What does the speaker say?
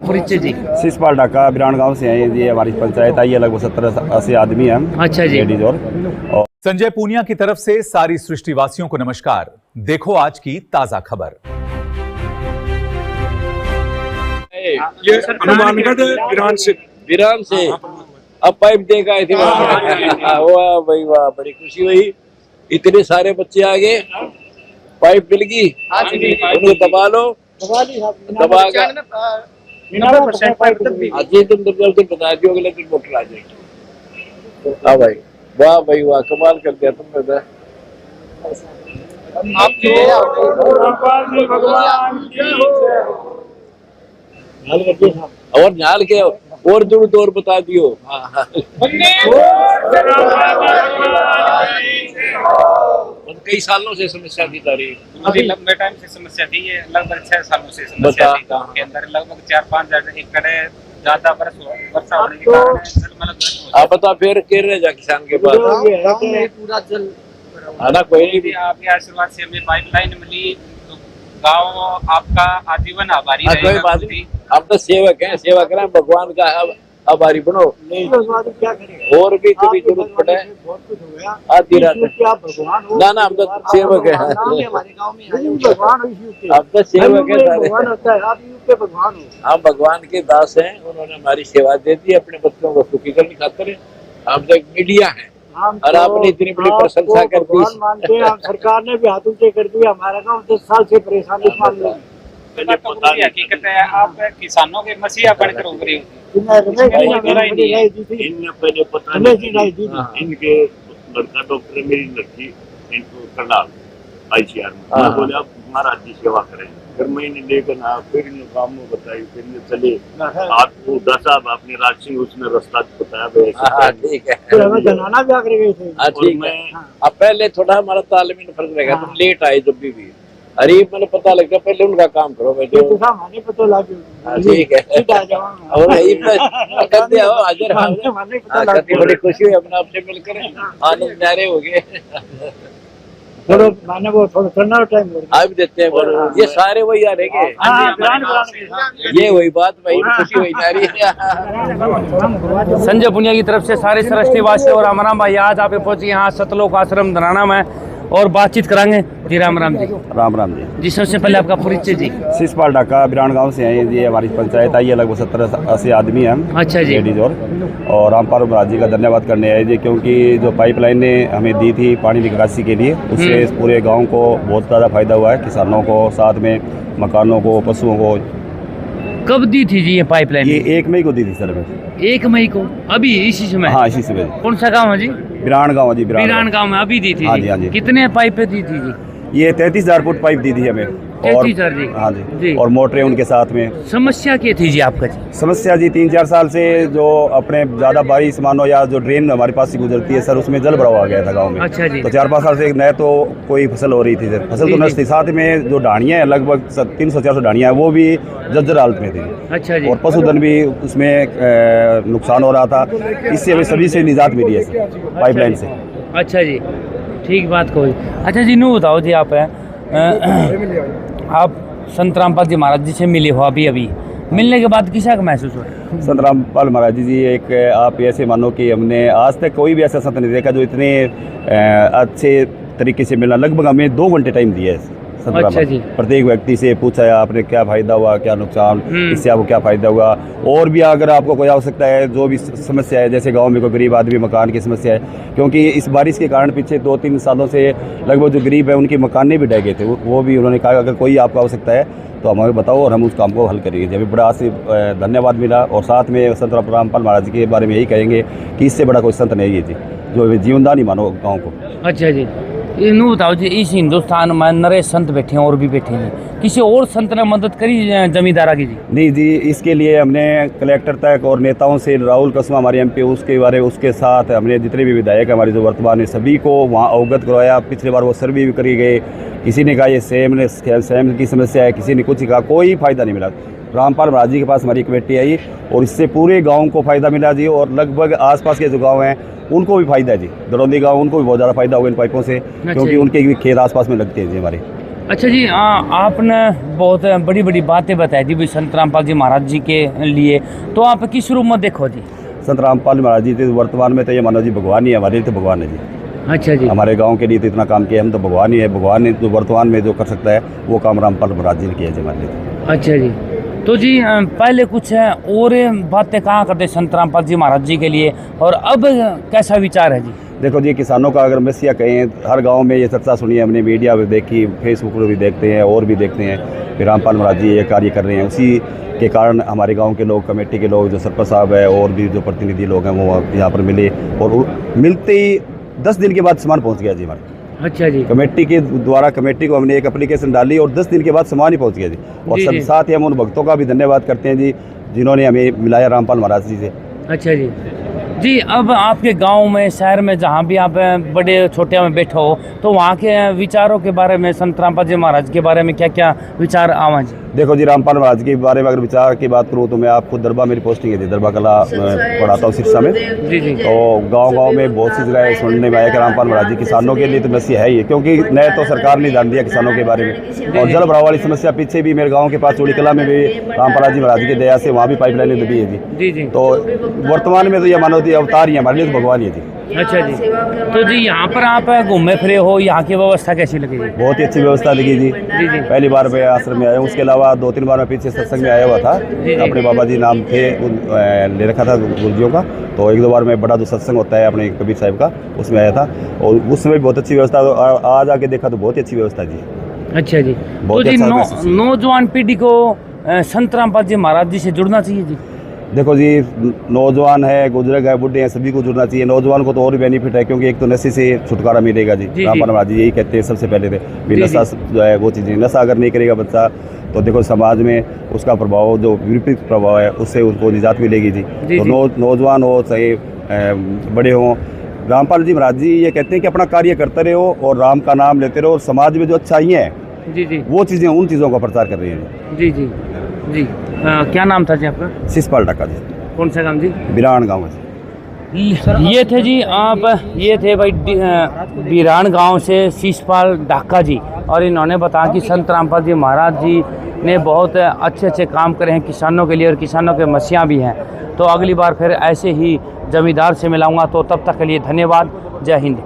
परिचय जी? सिसपाल ढाका बिरान गांव से हैं जी। हमारी पंचायत आई है, लगभग 70-80 आदमी हैं। अच्छा जी। लेडीज और संजय पूनिया की तरफ से सारी सृष्टिवासियों को नमस्कार। देखो आज की ताजा खबर। ये हनुमानगढ़ विरान से अब पाइप देगा थे। वाह भाई वाह, बड़ी खुशी हुई। इतने सारे बच्चे आ गए, पाइप मिल गई, उनको दबा लो, दबा कर अजय तुम रिजल्ट बता दियो, अगले दिन मोटर आ जाएगी। हाँ भाई, वाह भाई वाह, कमाल कर दिया तुमने। और झाल के और दूर दूर बता दियो। कई सालों से समस्या थी तारी, अभी लंबे टाइम से समस्या थी। ये लगभग 6 सालों से समस्या थी। गाँव के अंदर लगभग 4-5 हजार एकड़ ज्यादा वर्षा होने के कारण आप बता फिर कह रहे जा किसान के पास पूरा जल आना। कोई नहीं, आपके आशीर्वाद से हमें पाइपलाइन मिली तो गाँव आपका आजीवन आभारी कोई रहेगा। बात नहीं, हम तो सेवक हैं, सेवा करें भगवान का। अब आभारी बनो, क्या करें? और भी कभी जरूरत पड़े बहुत कुछ हो गया। आधी रात आप भगवान हो। ना हम तो सेवक है। हमारे गांव में भगवान हो, अब तो सेवक है सारे। भगवान होता है, आप यूं के भगवान हो। हम भगवान के दास हैं, उन्होंने हमारी सेवा दे दी, अपने बच्चों को सुखी करने खातिर। हम तो एक मीडिया है और आपने इतनी बड़ी प्रशंसा कर दी। मानते हैं, सरकार ने भी हाथ ऊंचे कर दिया। हमारा गाँव 10 साल से परेशान इस मामले में। हकीकत है, आप किसानों के मसीहा बनकर उभरे हो। पहले पता नहीं, इनके लड़का डॉक्टर मेरी लड़की इनको करनाल ICR में। मैं बोले आप महाराज जी सेवा करें। फिर मैंने लेकर ना, फिर इन काम में बताई, फिर चले आपको दसा आपने राज सिंह उसने रास्ता बताया। ठीक है, फिर हमें जनाना भी आकर गए थे। ठीक है। अब पहले थोड़ा हमारा तालमेल फर्क रहेगा, तुम लेट आए जब भी। अरे मैंने पता लगता पहले उनका काम करो बेटे। पता लगे। ठीक है, और हाजिर बड़ी खुशी हुई अपने आपसे मिलकर, आनंद न्यारे हो गए। मैंने वो थोड़ा ठंडा टाइम आप देते हैं, ये सारे वही आ रहे हैं। ये वही बात भाई, खुशी हुई जा रही है। संजय पुनिया की तरफ से सारे सृष्टिवासी और अमराम भाई आज आप पहुंचे यहाँ सतलोक आश्रम धराना में और बातचीत कराएंगे जी। राम राम जी। राम राम जी। जी सबसे पहले आपका परिचय जी? सिसपाल ढाका बिरान गांव से हैं जी। हमारी पंचायत आई है, लगभग 70-80 आदमी हैं। अच्छा जी। लेडीज और रामपाल महाराज जी का धन्यवाद करने आए जी, क्योंकि जो पाइपलाइन ने हमें दी थी पानी निकासी के लिए, उससे पूरे गाँव को बहुत ज़्यादा फायदा हुआ है। किसानों को, साथ में मकानों को, पशुओं को। कब दी थी जी ये पाइपलाइन? ये 1 मई को दी थी सर में। 1 मई को? अभी इसी समय? हाँ, इसी समय। कौन सा गाँव है जी? बिरान गाँव जी। बिरान गाँव में अभी दी थी? हाँ जी, हाँ जी। कितने पाइपें दी थी जी? ये 33,000 फुट पाइप दी थी हमें। 33,000 जी? हाँ जी। और मोटरें उनके साथ में। समस्या क्या थी जी आपका जी? समस्या जी 3-4 साल से जो अपने ज़्यादा बारिश मानो या जो ड्रेन हमारे पास से गुजरती है सर, उसमें जल भराव आ गया था गांव में। अच्छा जी। तो 4-5 साल से न तो कोई फसल हो रही थी सर, फसल तो नष्ट थी। साथ में जो ढाणियाँ हैं, लगभग 300-400 ढाणियाँ हैं, वो भी जर्जर हालत में थी। अच्छा जी। और पशुधन भी उसमें नुकसान हो रहा था। इससे हमें सभी से निजात मिली है सर, पाइपलाइन से। अच्छा जी, ठीक बात कोई। अच्छा जी, नू बताओ जी, आप संत रामपाल जी महाराज जी से मिले हो अभी मिलने के बाद किसा का महसूस हो? संत रामपाल महाराज जी एक, आप ऐसे मानो कि हमने आज तक कोई भी ऐसा संत नहीं देखा जो इतने अच्छे तरीके से मिला। लगभग हमें 2 घंटे टाइम दिया है। अच्छा जी। प्रत्येक व्यक्ति से पूछा है आपने क्या फायदा हुआ, क्या नुकसान, इससे आपको क्या फायदा हुआ। और भी अगर आपको कोई आवश्यकता है, जो भी समस्या है, जैसे गांव में कोई गरीब आदमी मकान की समस्या है, क्योंकि इस बारिश के कारण पीछे 2-3 सालों से लगभग जो गरीब है उनके मकान भी ढह गए थे। वो भी उन्होंने कहा अगर कोई आपको आवश्यकता है तो हमें बताओ और हम उस काम को हल करेंगे। जब बड़ा से धन्यवाद मिला। और साथ में संत रामपाल महाराज जी के बारे में यही कहेंगे कि इससे बड़ा कोई संत नहीं है जी, जो जीवनदान ही मानो गाँव को। अच्छा जी, ये नू बताओ जी, इस हिंदुस्तान में नरे संत बैठे हैं और भी बैठे हैं, किसी और संत ने मदद करी जमींदारा की जी? नहीं जी, इसके लिए हमने कलेक्टर तक और नेताओं से, राहुल कसमा हमारे MP, उसके बारे में उसके साथ हमने जितने भी विधायक हमारे जो वर्तमान है सभी को वहाँ अवगत करवाया। पिछले बार वो सर्वे भी करी गए, किसी ने कहा ये सेम की समस्या है, किसी ने कुछ कहा, कोई फ़ायदा नहीं मिला। रामपाल महाराज जी के पास हमारी कमेटी आई और इससे पूरे गांव को फ़ायदा मिला जी। और लगभग आसपास के जो गांव हैं उनको भी फ़ायदा है जी। दरौंदी गांव, उनको भी बहुत ज़्यादा फ़ायदा होगा इन पाइपों से, क्योंकि उनके भी खेत आसपास में लगते हैं जी हमारे। अच्छा जी, आपने बहुत बड़ी बड़ी बातें बताई जी भाई संत रामपाल जी महाराज जी के लिए, तो आप किस रूप में देखो जी? संत रामपाल महाराज जी तो वर्तमान में तो ये मानो जी भगवान ही है, हमारे लिए तो भगवान है जी। अच्छा जी। हमारे गांव के लिए तो इतना काम किया, हम तो भगवान ही है। भगवान ने जो वर्तमान में जो कर सकता है वो काम रामपाल महाराज जी ने किया है हमारे लिए। अच्छा जी। तो जी पहले कुछ और बातें कहाँ करते संत रामपाल जी महाराज जी के लिए, और अब कैसा विचार है जी? देखो जी, किसानों का अगर मसीहा कहें, हर गांव में ये चर्चा सुनी है हमने, मीडिया पे देखी, फेसबुक पर भी देखते हैं और भी देखते हैं कि रामपाल महाराज जी ये कार्य कर रहे हैं। उसी के कारण हमारे गांव के लोग, कमेटी के लोग, जो सरपंच साहब है और भी जो प्रतिनिधि लोग हैं वो यहाँ पर मिले, और मिलते ही 10 दिन के बाद सामान पहुँच गया जी हमारे। अच्छा जी। कमेटी के द्वारा, कमेटी को हमने एक एप्लीकेशन डाली और 10 दिन के बाद सामान ही पहुँच गया जी। और सब साथ ही हम उन भक्तों का भी धन्यवाद करते हैं जी, जिन्होंने हमें मिलाया रामपाल महाराज जी से। अच्छा जी। जी, अब आपके गांव में, शहर में, जहाँ भी आप बड़े छोटे में बैठे हो, तो वहाँ के विचारों के बारे में, संत रामपाल जी महाराज के बारे में क्या क्या विचार आवा जी? देखो जी, रामपाल महाराज के बारे में अगर विचार की बात करूँ तो मैं आपको दरबा, मेरी पोस्टिंग है जी, दरबा कला पढ़ाता हूँ सिरसा में। जी जी। तो गांव-गांव में बहुत सी जगह सुनने में आया कि रामपाल महाराज जी किसानों के लिए तो मसीहा है ही, क्योंकि नए तो सरकार ने ध्यान दिया किसानों के बारे में। और जल भराव वाली समस्या पीछे भी मेरे गाँव के पास चूड़ी कला में भी रामपाल जी महाराज की दया से वहाँ भी पाइपलाइनें दबी है जी। जी जी। तो वर्तमान में तो ये मानवती अवतार ही है, हमारे लिए तो भगवान ही है जी। अच्छा जी। तो जी यहाँ पर आप घूमे फिरे हो, यहाँ की व्यवस्था कैसी लगी जी? बहुत ही अच्छी व्यवस्था लगी जी। जी जी। पहली बार मैं आश्रम में आया हूँ, उसके अलावा 2-3 बार मैं पीछे सत्संग में आया हुआ था। अपने बाबा जी नाम थे, ले रखा था गुरुजियों का। तो 1-2 बार मैं बड़ा जो सत्संग होता है अपने कबीर साहिब का, उसमें आया था, और उस समय बहुत अच्छी व्यवस्था। आज आके देखा तो बहुत ही अच्छी व्यवस्था जी। अच्छा जी। तो जी नौजवान पीढ़ी को संत रामपाल जी महाराज जी से जुड़ना चाहिए जी? देखो जी, नौजवान है, बुजुर्ग है, बुढ़े हैं, सभी को जुड़ना चाहिए। नौजवान को तो और बेनिफिट है, क्योंकि एक तो नशे से छुटकारा मिलेगा जी। रामपाल महाराज जी यही कहते हैं सबसे पहले थे भी नशा जो है वो चीज़ें, नशा अगर नहीं करेगा बच्चा तो देखो समाज में उसका प्रभाव, जो विपरीत प्रभाव है, उससे उनको निजात मिलेगी जी। तो नौजवान हो चाहे बड़े हों, रामपाल जी महाराज जी ये कहते हैं कि अपना कार्य करते रहो और राम का नाम लेते रहो, और समाज में जो अच्छाइयाँ हैं जी जी वो चीज़ें, उन चीज़ों का प्रचार कर रही हैं जी जी जी। क्या नाम था जी आपका? शिषपाल ढाका जी। कौन सा गाँव जी? बिरान गाँव है जी। ये थे जी, आप ये थे भाई बिरान गांव से शिषपाल ढाका जी, और इन्होंने बताया कि संत रामपाल जी महाराज जी ने बहुत अच्छे अच्छे काम करे हैं किसानों के लिए, और किसानों के मसीहा भी हैं। तो अगली बार फिर ऐसे ही जमींदार से मिलाऊंगा, तो तब तक के लिए धन्यवाद। जय हिंद।